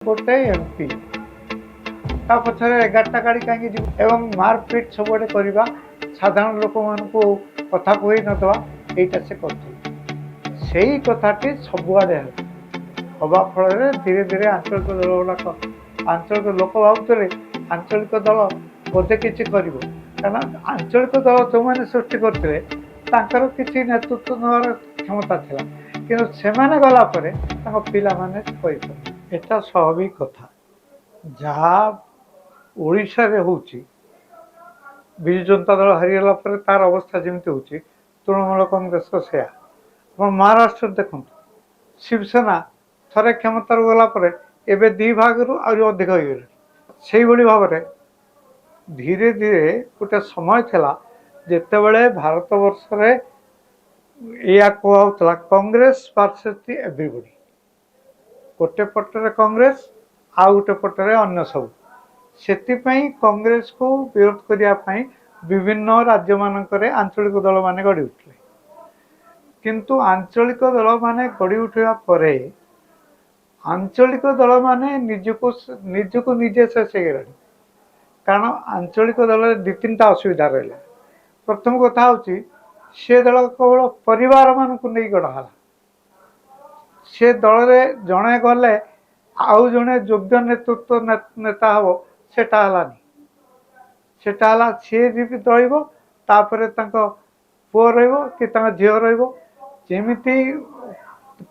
गोटे एमपी ता पछरे 11टा गाड़ी कहीं एवं मारपिट सबुआडे करवा साधारण लोक मानू कथा कही नदवा यहीटा से कर कथाटी सबुआडे हवा फल धीरे धीरे आंचलिक दल गुड़ाक आंचलिक लोक भावुले आंचलिक दल बोधे किसी कर आंचलिक दल जो मैंने सृष्टि करते किसी नेतृत्व नवार क्षमता था कि से गलापर पिला माने एटा स्वाभाविक कथा जहाँ ओडिशा रे होची विजु जनता दल हारिगला तार अवस्था जमी हो तृणमूल कांग्रेस से महाराष्ट्र देखो शिवसेना थरे क्षमतार गलापर एवं दी भाग रु अधिक हो गले से भाव में धीरे धीरे गोटे समय था जिते बड़े भारत वर्ष या कहला कांग्रेस वर्सेस एवरीबॉडी गोटे पटरे कांग्रेस आउ गोटे पटरे अन्य सब से कांग्रेस को विरोध करने विभिन्न राज्य मानक आंचलिक दल माने गढ़ी उठे किंतु आंचलिक दल माने गढ़ी उठा पर आंचलिक दल माने निजको निजे शेष हो कारण आंचलिक दल दी तीन असुविधा रहा प्रथम कथा हूँ से दल केवल परिवार मानक नहीं गढ़ा से दल में जड़े गले आउ जड़े योग्य नेतृत्व नेता हम सेटा सी भी रपर पुओ रही झी रमी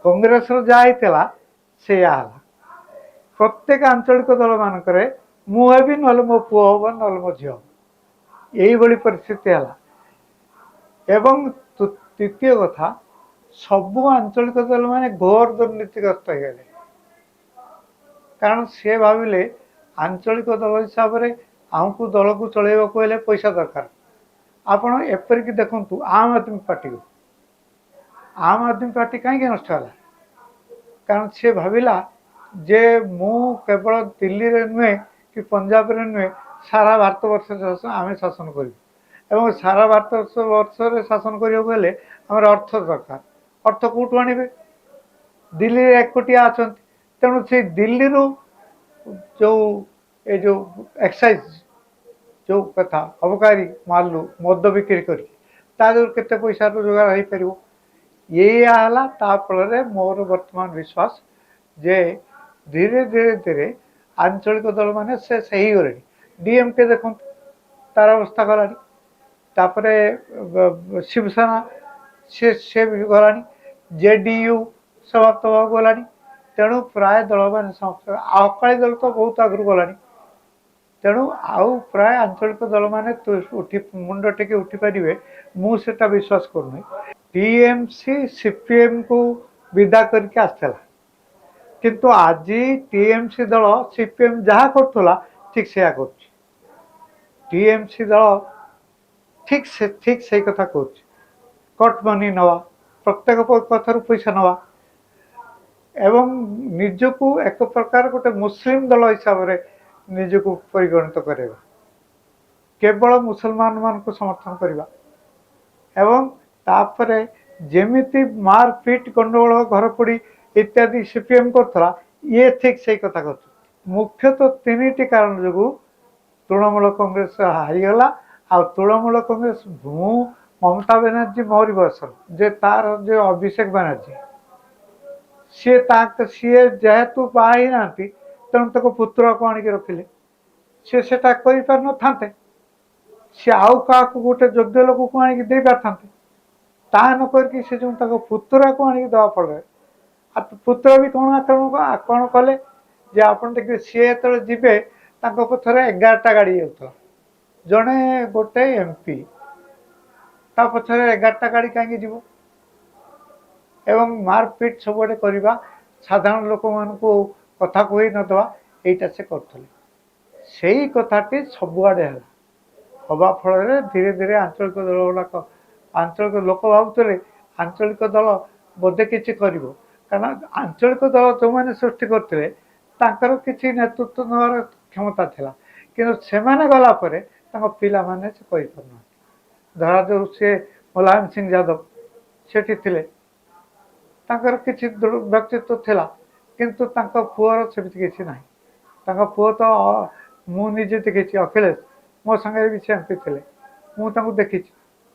कांग्रेस जहाँ से प्रत्येक आंचलिक दल मानक मुझे ना मो पुओ हम ना मो झी यही परिस्थिति है एवं तृतीय कथा सबू आंचलिक दल माने घोर दुर्नीतिग्रस्त हो गए कारण सी भाविले आंचलिक दल हिसाब से आमको दल को चलने पैसा दरकार आपण एपरिक देखु आम आदमी पार्टी कहीं नष्ट है कारण सी भाविला जे मु केवल दिल्ली रे नुहे कि पंजाब रे नुहे सारा भारत वर्ष आम शासन कर सारा भारत वर्ष शासन करने अर्थ दरकार अर्थ कौटू आणवे दिल्ली एकोटिया अच्छा तेणु से दिल्ली जो ये जो एक्साइज जो कथा अबकारी मालू मद बिक्री करते पैसा रोजगार हो पार ये फल मोर वर्तमान विश्वास जे धीरे धीरे धीरे आंचलिक दल माने से सही गले डीएमके देखो तार अवस्था गलापर शिवसेना से भी गला जेडीयू समाप्त होगा गला तेणु प्राय दल मान समाप्त अकाली दल तो बहुत आगु गला तेणु आउ प्राय आंचलिक दल माने उठी मुंड टेके उठी पारे मुझा विश्वास करूँ टीएमसी सीपीएम को विदा करके आसला किंतु आज टीएमसी दल सीपीएम जहाँ करुला ठीक से टीएमसी दल ठीक से कथा कहूँ कट मनी नवा प्रत्येक कथार पैसा नवा एवं निजको एक प्रकार गोटे मुस्लिम दल हिसाब से निजको परिगणित करवा केवल मुसलमान मान को समर्थन करवा एवं तापर जेमिति मारपिट गंडगोल घर पोड़ी इत्यादि सीपीएम करा ये ठीक से कथा कर मुख्यतः तीन कारण जो तृणमूल कांग्रेस हारीगला आ तृणमूल कांग्रेस ममता बनर्जी मोरी बयस जे तार जो अभिषेक बनर्जी सी जेहेतु बाही ना तेणु तक पुत्र को आणिक रखिले सी कर न था सी आउ क्या गोटे योग्य लोक को आणिक दे पारता ता नक जो पुतरा को आणिक दवा फल पुत्र भी कौन आक्रमण कले जे आप देखिए सी जो जीवे पथर 11टा गाड़ी जाता जड़े गोटे एमपी ता पछरे 11टा गाड़ी कहीं जीव एवं मारपिट सबुआडे करवा साधारण लोक मानू कथा कही नदवा यहीटा से कर कथाटी सबुआडे हवा फल धीरे धीरे आंचलिक दल गुड़ाक आंचलिक लोक भावुले आंचलिक दल बोधे किसी कर आंचलिक दल जो मैंने सृष्टि करते किसी नेतृत्व नवार क्षमता था कि से गलापर पिला माने से कही पारना धरा जो सी मुलायम सिंह यादव सेठी थे किसी व्यक्तित्व थिला କିନ୍ତୁ ତାଙ୍କ ପୁଅର ସେମିତି କିଛି ନାହିଁ। ତାଙ୍କ ପୁଅ ତ ମୁଁ ନିଜେ ଦେଖିଛି, ଅଖିଳେଶ ମୋ ସାଙ୍ଗରେ ବି ସେ ଏମ୍ପି ଥିଲେ, ମୁଁ ତାଙ୍କୁ ଦେଖିଛି,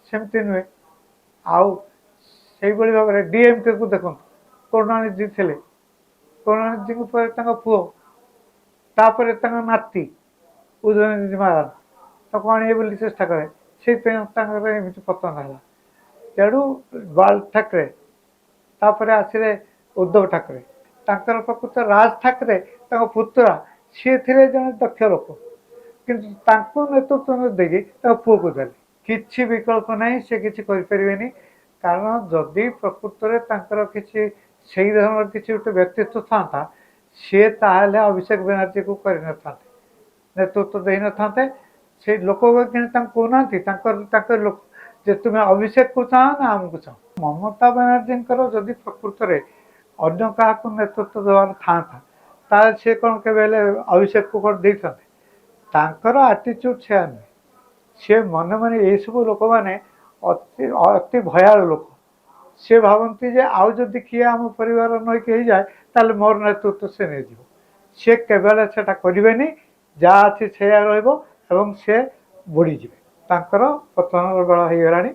ସେମିତି ନୁହେଁ। ଆଉ ସେଇଭଳି ଭାବରେ ଡିଏମ୍କେକୁ ଦେଖନ୍ତୁ, କରୁଣାନିଧି ଥିଲେ, କରୁଣାନିଧିଙ୍କ ପରେ ତାଙ୍କ ପୁଅ, ତାପରେ ତାଙ୍କ ନାତି ଉଦୟନିଧି ମହାରାଜ ତାକୁ ଆଣିବେ ବୋଲି ଚେଷ୍ଟା କରେ, ସେଇଥିପାଇଁ ତାଙ୍କର ଏମିତି ପତନ ହେଲା। ତେଣୁ ବାଳ ଠାକରେ, ତାପରେ ଆସିଲେ ଉଦ୍ଧବ ଠାକରେ, ତାଙ୍କର ପ୍ରକୃତ ରାଜ ଠାକରେ ତାଙ୍କ ପୁତୁରା, ସିଏ ଥିଲେ ଜଣେ ଦକ୍ଷ ଲୋକ, କିନ୍ତୁ ତାଙ୍କୁ ନେତୃତ୍ୱ ଦେଇକି ତାଙ୍କ ପୁଅକୁ ଦେଲେ। କିଛି ବିକଳ୍ପ ନାହିଁ, ସେ କିଛି କରିପାରିବେନି। କାରଣ ଯଦି ପ୍ରକୃତରେ ତାଙ୍କର କିଛି ସେଇ ଧରଣର କିଛି ଗୋଟେ ବ୍ୟକ୍ତିତ୍ୱ ଥାନ୍ତା, ସିଏ ତାହେଲେ ଅଭିଷେକ ବ୍ୟାନାର୍ଜୀକୁ କରିନଥାନ୍ତେ, ନେତୃତ୍ୱ ଦେଇନଥାନ୍ତେ। ସେଇ ଲୋକ ତାଙ୍କୁ କହୁନାହାନ୍ତି, ତାଙ୍କର ଲୋକ ଯେ ତୁମେ ଅଭିଷେକକୁ ଚାହଁ ନା ଆମକୁ ଚାହଁ। ମମତା ବାନାର୍ଜୀଙ୍କର ଯଦି ପ୍ରକୃତରେ ଅନ୍ୟ କାହାକୁ ନେତୃତ୍ୱ ଦେବାର ଥାନ୍ତା, ତାହେଲେ ସେ କ'ଣ କେବେ ହେଲେ ଅଭିଷେକକୁ କ'ଣ ଦେଇଥାନ୍ତେ? ତାଙ୍କର ଆଟିଚ୍ୟୁଡ୍ ସେୟା ନୁହେଁ। ସେ ମନେ ମନେ ଏଇସବୁ ଲୋକମାନେ ଅତି ଭୟାଳୁ ଲୋକ। ସେ ଭାବନ୍ତି ଯେ ଆଉ ଯଦି କିଏ ଆମ ପରିବାର ନଇକି ହେଇଯାଏ, ତାହେଲେ ମୋର ନେତୃତ୍ୱ ସେ ନେଇଯିବ। ସେ କେବଳ ସେଟା କରିବେନି, ଯାହା ଅଛି ସେଇଆ ରହିବ ଏବଂ ସେ ବୁଡ଼ିଯିବେ। ତାଙ୍କର ପତନର ବେଳ ହେଇଗଲାଣି,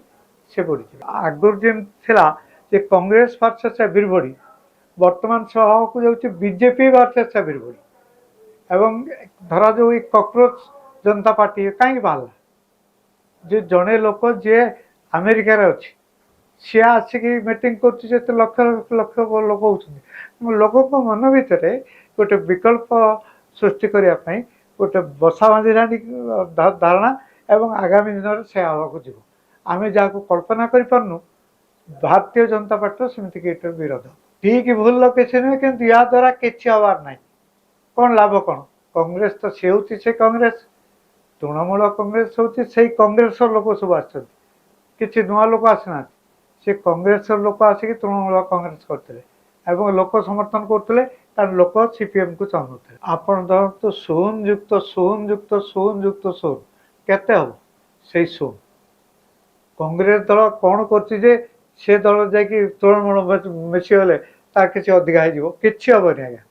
ସେ ବୁଡ଼ିଯିବେ। ଆଗରୁ ଯେମିତି ଥିଲା ଯେ କଂଗ୍ରେସ ଭର୍ସେସ୍ ଏଭ୍ରିବଡି, ବର୍ତ୍ତମାନ ସହ ହେବାକୁ ଯାଉଛି ବିଜେପି ଭର୍ସେସ୍ ଏଭ୍ରିବଡି। ଏବଂ ଧରାଯାଉ ଏଇ କକରୋଚ ଜନତା ପାର୍ଟି କାହିଁକି ବାହାରିଲା? ଯେ ଜଣେ ଲୋକ ଯିଏ ଆମେରିକାରେ ଅଛି, ସିଏ ଆସିକି ମିଟିଂ କରୁଛି, ଯେତେ ଲକ୍ଷ ଲକ୍ଷ ଲୋକ ହେଉଛନ୍ତି। ଲୋକଙ୍କ ମନ ଭିତରେ ଗୋଟେ ବିକଳ୍ପ ସୃଷ୍ଟି କରିବା ପାଇଁ ଗୋଟେ ବସା ବାନ୍ଧିଲାଣି ଧାରଣା, ଏବଂ ଆଗାମୀ ଦିନରେ ସେ ହେବାକୁ ଯିବ। ଆମେ ଯାହାକୁ କଳ୍ପନା କରିପାରୁନୁ, ଭାରତୀୟ ଜନତା ପାର୍ଟିର ସେମିତି କିଛି ବିରୋଧ। ଠିକ ଭୁଲ କିଛି ନୁହେଁ, କିନ୍ତୁ ୟା ଦ୍ୱାରା କିଛି ହେବାର ନାହିଁ। କ'ଣ ଲାଭ କ'ଣ? କଂଗ୍ରେସ ତ ସେ ହେଉଛି ସେ କଂଗ୍ରେସ, ତୃଣମୂଳ କଂଗ୍ରେସ ହେଉଛି ସେଇ କଂଗ୍ରେସର ଲୋକ ସବୁ ଆସିଛନ୍ତି, କିଛି ନୂଆ ଲୋକ ଆସିନାହାନ୍ତି। ସେ କଂଗ୍ରେସର ଲୋକ ଆସିକି ତୃଣମୂଳ କଂଗ୍ରେସ କରିଥିଲେ ଏବଂ ଲୋକ ସମର୍ଥନ କରୁଥିଲେ, କାରଣ ଲୋକ ସିପିଏମ୍କୁ ଚାହୁଁନଥିଲେ। ଆପଣ ଧରନ୍ତୁ ଶୂନ ଯୁକ୍ତ ଶୂନ ଯୁକ୍ତ ଶୂନ ଯୁକ୍ତ ଶୂନ କେତେ ହେବ? ସେଇ ଶୂନ। କଂଗ୍ରେସ ଦଳ କ'ଣ କରୁଛି ଯେ ସେ ଦଳ ଯାଇକି ତୃଣମୂଳ ମିଶିଗଲେ ତାର କିଛି ଅଧିକା ହେଇଯିବ? କିଛି ହେବନି ଆଜ୍ଞା।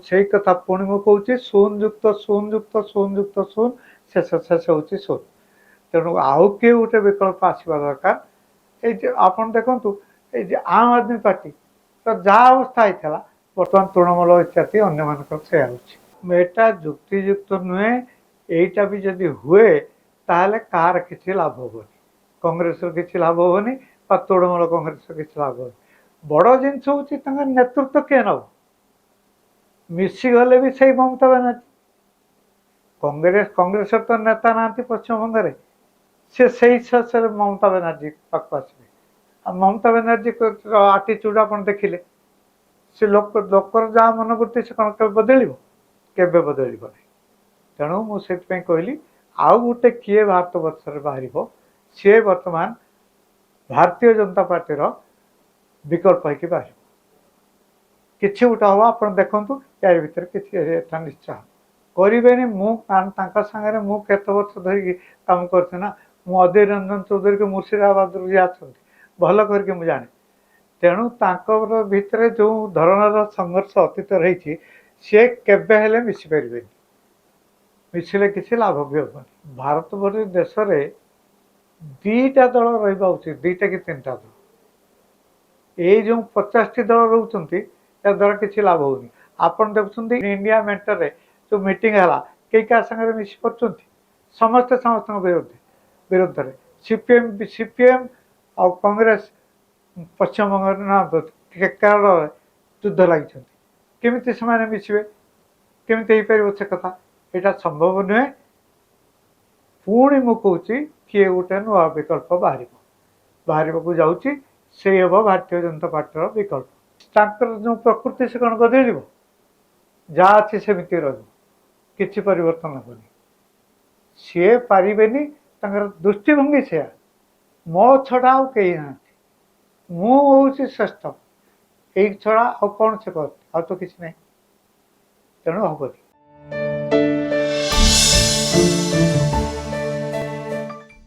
ସେଇ କଥା ପୁଣି ମୁଁ କହୁଛି, ଶୂନ ଯୁକ୍ତ ଶୂନ ଯୁକ୍ତ ଶୂନ ଯୁକ୍ତ ଶୂନ, ଶେଷ ହେଉଛି ଶୂନ। ତେଣୁ ଆଉ କିଏ ଗୋଟେ ବିକଳ୍ପ ଆସିବା ଦରକାର। এই যে ଆପଣ ଦେଖନ୍ତୁ, এই যে ଆମ୍ ଆଦମୀ ପାର୍ଟି ଯାହା ଅବସ୍ଥା ହେଇଥିଲା, ବର୍ତ୍ତମାନ ତୃଣମୂଳ ଇତ୍ୟାଦି ଅନ୍ୟମାନଙ୍କର ସେୟା ହେଉଛି। ଏଇଟା ଯୁକ୍ତିଯୁକ୍ତ ନୁହେଁ। ଏଇଟା ବି ଯଦି ହୁଏ, ତାହେଲେ କାହାର କିଛି ଲାଭ ହେବନି, କଂଗ୍ରେସର କିଛି ଲାଭ ହେବନି ବା ତୃଣମୂଳ କଂଗ୍ରେସର କିଛି ଲାଭ ହେବନି। ବଡ଼ ଜିନିଷ ହେଉଛି ତାଙ୍କ ନେତୃତ୍ୱ କିଏ ନେବ? ମିଶିଗଲେ ବି ସେଇ ମମତା ବାନାର୍ଜୀ। କଂଗ୍ରେସର ତ ନେତା ନାହାନ୍ତି ପଶ୍ଚିମବଙ୍ଗରେ, ସେ ସେଇ ଶେଷରେ ମମତା ବାନାର୍ଜୀ ପାଖକୁ ଆସିବେ। ଆଉ ମମତା ବାନାର୍ଜୀର ଆଟିଚ୍ୟୁଡ୍ ଆପଣ ଦେଖିଲେ, ସେ ଲୋକର ଯାହା ମନୋବୃତ୍ତି, ସେ କ'ଣ କେବେ ବଦଳିବ? କେବେ ବଦଳିବ ନାହିଁ। ତେଣୁ ମୁଁ ସେଥିପାଇଁ କହିଲି, ଆଉ ଗୋଟେ କିଏ ଭାରତ ବର୍ଷରେ ବାହାରିବ, ସିଏ ବର୍ତ୍ତମାନ ଭାରତୀୟ ଜନତା ପାର୍ଟିର ବିକଳ୍ପ ହେଇକି ବାହାରିବ। କିଛି ଗୋଟେ ହେବ, ଆପଣ ଦେଖନ୍ତୁ, ୟା ଭିତରେ କିଛି ଏଟା ନିଶ୍ଚୟ କରିବେନି। ମୁଁ ତାଙ୍କ ସାଙ୍ଗରେ ମୁଁ କେତେ ବର୍ଷ ଧରିକି କାମ କରୁଛି ନା, ମୁଁ ଅଧୀର ରଞ୍ଜନ ଚୌଧୁରୀକୁ ମୁର୍ସିଦାବାଦରୁ ଯିଏ ଅଛନ୍ତି ଭଲ କରିକି ମୁଁ ଜାଣେ। ତେଣୁ ତାଙ୍କର ଭିତରେ ଯେଉଁ ଧରଣର ସଂଘର୍ଷ ଅତୀତରେ ହେଇଛି, ସିଏ କେବେ ହେଲେ ମିଶିପାରିବେନି। ମିଶିଲେ କିଛି ଲାଭ ବି ହେବନି। ଭାରତ ଭଳି ଦେଶରେ ଦୁଇଟା ଦଳ ରହିବା ଉଚିତ, ଦୁଇଟା କି ତିନିଟା ଦଳ। ଏଇ ଯେଉଁ 50ଟି ଦଳ ରହୁଛନ୍ତି, ଏହାଦ୍ୱାରା କିଛି ଲାଭ ହେଉନି। ଆପଣ ଦେଖୁଛନ୍ତି ଇଣ୍ଡିଆ ମେଣ୍ଟରେ ଯେଉଁ ମିଟିଂ ହେଲା, କେହି କାହା ସାଙ୍ଗରେ ମିଶି ପାରୁଛନ୍ତି? ସମସ୍ତେ ସମସ୍ତଙ୍କ ବିରୁଦ୍ଧରେ। ସିପିଏମ୍ ଆଉ କଂଗ୍ରେସ ପଶ୍ଚିମବଙ୍ଗରେ ନା କେରଳରେ ଯୁଦ୍ଧ ଲାଗିଛନ୍ତି। କେମିତି ସେମାନେ ମିଶିବେ? କେମିତି ହେଇପାରିବ ସେ କଥା? ଏଇଟା ସମ୍ଭବ ନୁହେଁ। ପୁଣି ମୁଁ କହୁଛି, କିଏ ଗୋଟେ ନୂଆ ବିକଳ୍ପ ବାହାରିବାକୁ ଯାଉଛି, ସେଇ ହେବ ଭାରତୀୟ ଜନତା ପାର୍ଟିର ବିକଳ୍ପ। ତାଙ୍କର ଯେଉଁ ପ୍ରକୃତି, ସେ କ'ଣ ବଦଳିବ? ଯାହା ଅଛି ସେମିତି ରହିବ, କିଛି ପରିବର୍ତ୍ତନ ହେବନି। ସିଏ ପାରିବେନି, ତାଙ୍କର ଦୃଷ୍ଟିଭଙ୍ଗୀ ସେୟା, ମୋ ଛଡ଼ା ଆଉ କେହି ନାହାନ୍ତି, ମୁଁ ହେଉଛି ଶ୍ରେଷ୍ଠ, ଏଇ ଛଡ଼ା ଆଉ କ'ଣ ସେ କର, ଆଉ ତ କିଛି ନାହିଁ। ତେଣୁ ହେବନି।